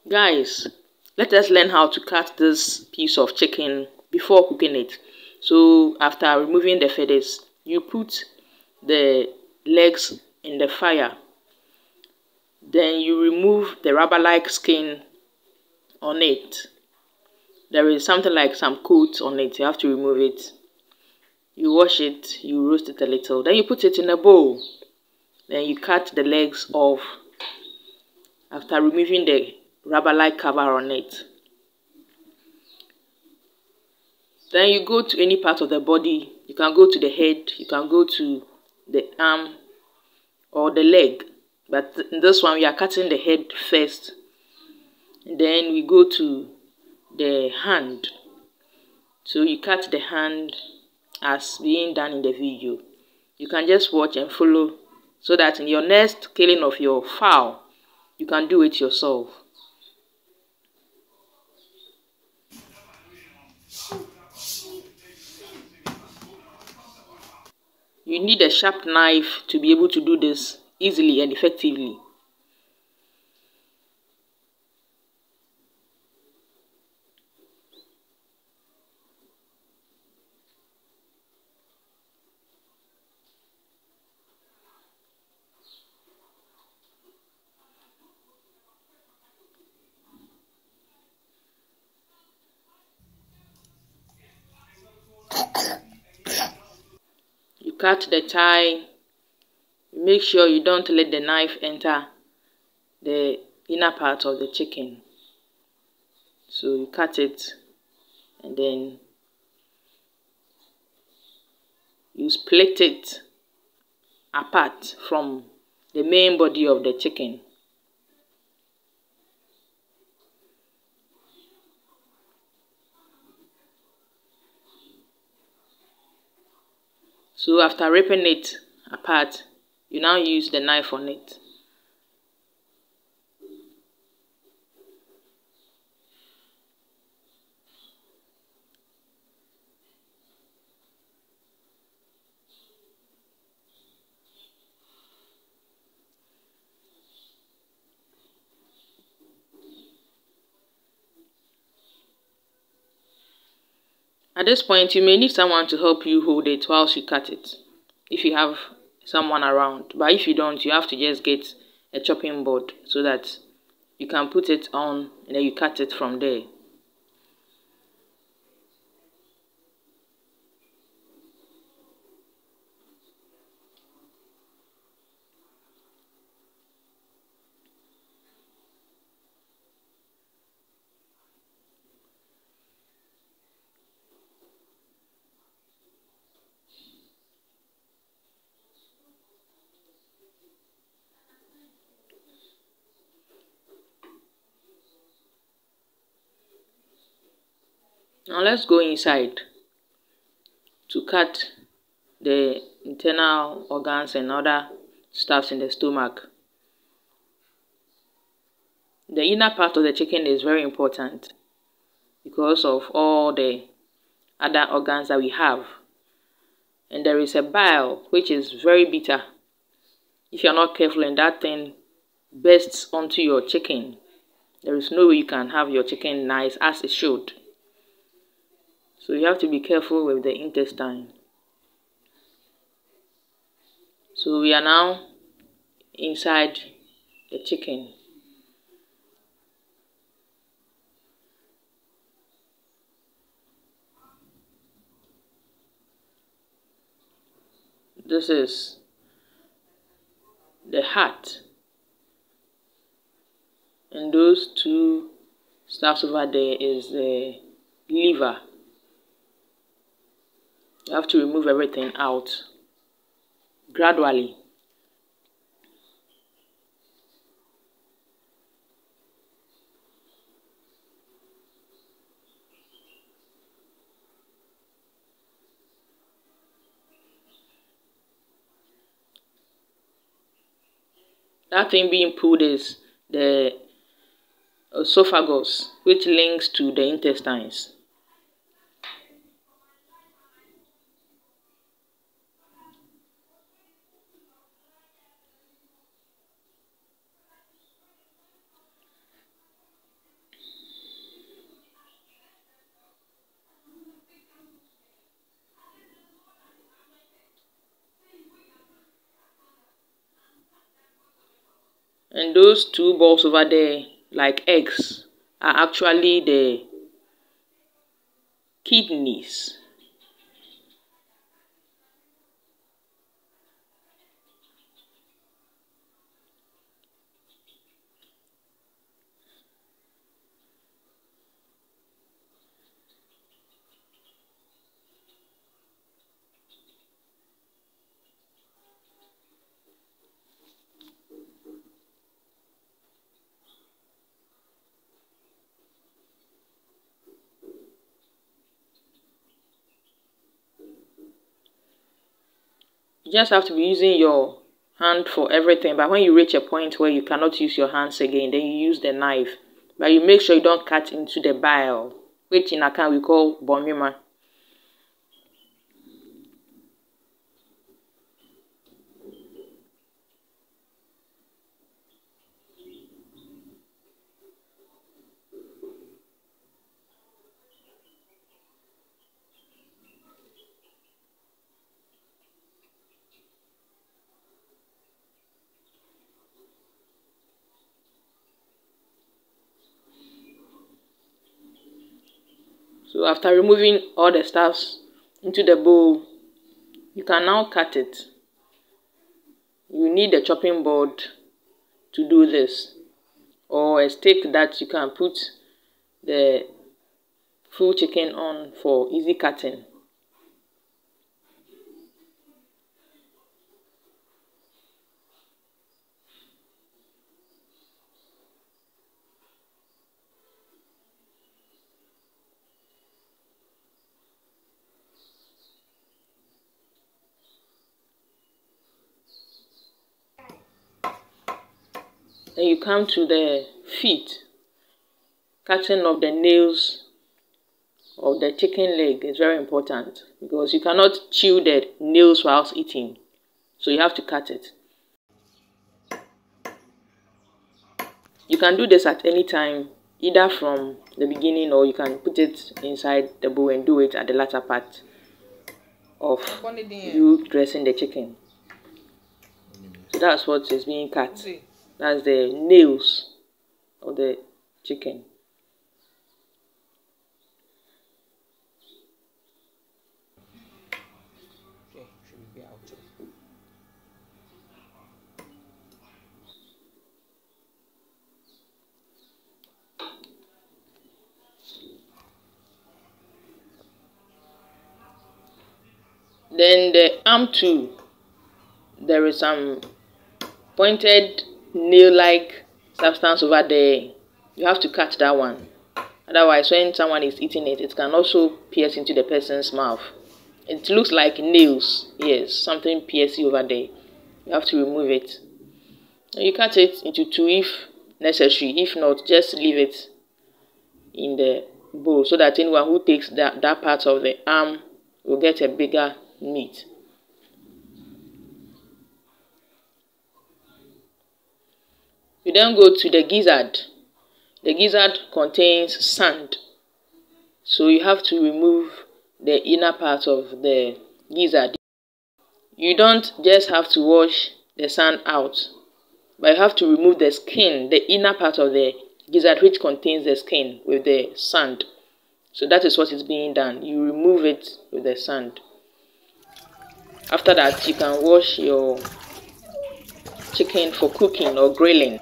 Guys, let us learn how to cut this piece of chicken before cooking it. So after removing the feathers, you put the legs in the fire. Then you remove the rubber-like skin on it. There is something like some coat on it. You have to remove it. You wash it, you roast it a little. Then you put it in a bowl. Then you cut the legs off after removing the rubber-like cover on it. Then you go to any part of the body. You can go to the head, you can go to the arm or the leg. But in this one, we are cutting the head first. Then we go to the hand. So you cut the hand as being done in the video. You can just watch and follow so that in your next killing of your fowl, you can do it yourself. You need a sharp knife to be able to do this easily and effectively. You cut the thigh. Make sure you don't let the knife enter the inner part of the chicken. So you cut it and then you split it apart from the main body of the chicken. So after ripping it apart, you now use the knife on it. At this point, you may need someone to help you hold it whilst you cut it, if you have someone around. But if you don't, you have to just get a chopping board so that you can put it on and then you cut it from there. Now let's go inside to cut the internal organs and other stuffs in the stomach. The inner part of the chicken is very important because of all the other organs that we have. And there is a bile which is very bitter. If you're not careful and that thing bursts onto your chicken, there is no way you can have your chicken nice as it should. So you have to be careful with the intestine. So we are now inside the chicken. This is the heart. And those two stuffs over there is the liver. You have to remove everything out gradually. That thing being pulled is the esophagus, which links to the intestines. And those two balls over there, like eggs, are actually the kidneys. You just have to be using your hand for everything, but when you reach a point where you cannot use your hands again, then you use the knife. But you make sure you don't cut into the bile, which in Akan we call bomima. So after removing all the stuffs into the bowl, you can now cut it. You need a chopping board to do this, or a stick that you can put the full chicken on for easy cutting. Then you come to the feet. Cutting of the nails of the chicken leg is very important because you cannot chew the nails whilst eating. So you have to cut it. You can do this at any time, either from the beginning, or you can put it inside the bowl and do it at the latter part of you dressing the chicken. So that's what is being cut. That's the nails of the chicken. Then the arm too, there is some pointed nail-like substance over there. You have to cut that one. Otherwise, when someone is eating it, it can also pierce into the person's mouth. It looks like nails. Yes, something piercing over there. You have to remove it. And you cut it into two if necessary. If not, just leave it in the bowl so that anyone who takes that part of the arm will get a bigger meat. You then go to the gizzard. The gizzard contains sand, so you have to remove the inner part of the gizzard. You don't just have to wash the sand out, but you have to remove the skin, the inner part of the gizzard which contains the skin with the sand. So that is what is being done. You remove it with the sand. After that, you can wash your chicken for cooking or grilling.